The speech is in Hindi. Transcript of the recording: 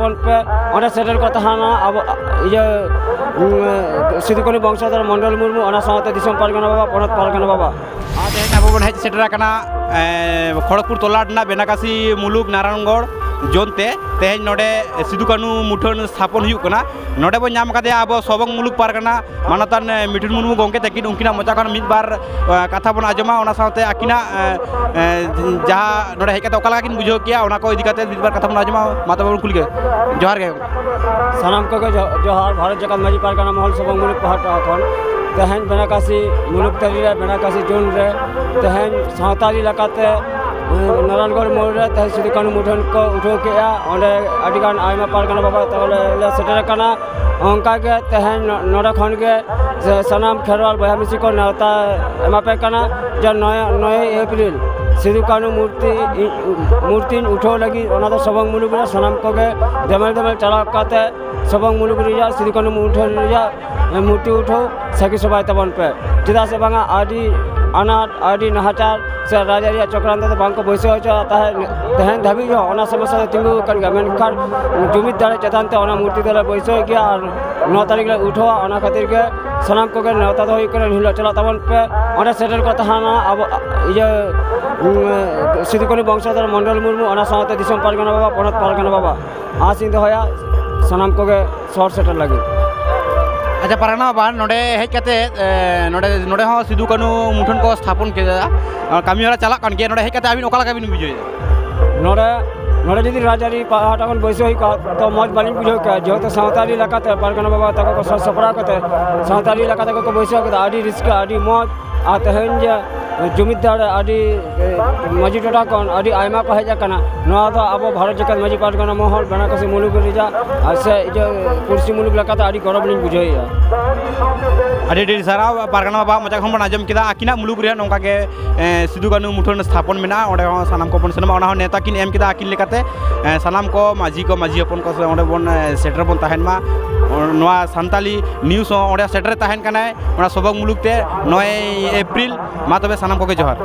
ᱛᱟᱵᱚᱱ ᱯᱮ ᱚᱸᱰᱮ ᱥᱮᱴᱮᱨ ᱠᱚ ᱛᱟᱦᱮᱱᱟ ᱟᱵᱚ ᱤᱭᱟᱹ ᱥᱤᱫᱩ-ᱠᱟᱹᱱᱩ ᱵᱚᱝᱥᱚᱫᱷᱚᱨ ᱢᱚᱱᱰᱚᱞ ᱢᱩᱨᱢᱩ ᱚᱱᱟ ᱥᱟᱶᱛᱮ ᱫᱤᱥᱚᱢ ᱯᱟᱨᱜᱟᱱᱟ ᱵᱟᱵᱟ ᱯᱚᱱᱚᱛ ᱯᱟᱨᱜᱟᱱᱟ ᱵᱟᱵᱟ तेज अब बन हेज सेटर खड़गपुर तोलाट बेनाकासी मुलुक नारायणगढ़ जोनते तेज नोडे सिदुकानू मुठन स्थापन नोडे बो नाम कदे अब सबंग मुलुक पारगाना मानतान मिठुन मुर्मू गंके तकिन उनकिना मोचा खन मिद बार कथा बन आजमा ओना साथे आकिना जहाँ नोडे हेज कते ओका लगा किन बुझो किया ओना को इदी कते मिद बार कथा बन आजमा माता बाबू कुल के जोहार गे सानाम को जोहार भारत जाकात माजी पारगाना महल सबंग मुलुक पहाटा खन तेहन बेनाकासी मुलुक तरी बेनाकासी जोन रे तेहन सावताली लकाते नारायणगढ़ मोड़ रे तेहन सिदुकानू मुठन को उठो केया ओंडे अडिगान आयमा पारगाना बाबा तबले ले सेटर कना ओंका के तेहन नोडा खन के सनाम खेरवाल बया मिसी को नेवता एमापे कना जे 9 अप्रैल सिदुकानू मूर्ति उठो लगी ओना तो सबंग मुलुक रे सनाम को के दमल चला काते सबंग मुलुक रिया सिदुकानू मुठन रिया मूर्ति उठो सखी सबाई तबन पे चेदा से बांगा आदि अनाट आदि नहाचार से राजा चक्रांत बांग को बैसे तेहन धाबी जो समस्या तिंगू कर मेनखान जुमिद दाड़े चेतान ते मूर्ति दले बैसे गया और 9 तारीख रे उठो ओना खातिर के सनाम को के नेवता दो हिला चला तबन पे ओंडे सेटर को तहाना अब इये सिदुकानू वंशधर मंडल मुर्मू ओना साथे दिसम पारगाना बाबा पनत पारगाना बाबा आसिन दोया सनाम को के शॉर्ट सेटर लगी अच्छा पारगाना बाबा नोडे हेज कते नोडे हो सिदुकानू मुठन को स्थापन के कमी वाला चला कान के नोडे हेज कते आबिन ओका लगा बिन बुझे नोडे जदि राजारी पहाटा खन बैसे ही तो मौज बाली बुझो के जेहेतु सावताली लकाते पारगाना बाबा तक को सपरा कते सावताली लका तक को बैसे के आदि रिस्क आदि मौज आ तेहन जे जुमिदार आदि माजी टोटा कौन आदि आयमा को हेज कना नोआ तो अब भारत जाकात माजी पारगाना महल बेनाकासी मुलुक रिजा से जो कुर्सी मुलुक लकाते आदि गौरव लिन बुझाइया अड़ी ढेर सारा पारगाना बाबा मजा खम बन आजम किदा आकिना मुलुक रे नोंका के सिदुकानू मुठन स्थापन मेना ओंडे सानाम को बन सनमा ओना नेता किन एम किदा आकिन लेकाते सानाम को माजी अपन को ओंडे बन सेटर बन ताहेन मा नोआ संताली न्यूज़ ओंडे सेटर ताहेन कनाय ओना सबक मुलुक ते 9 अप्रैल मा तबे सानाम को के जोहार।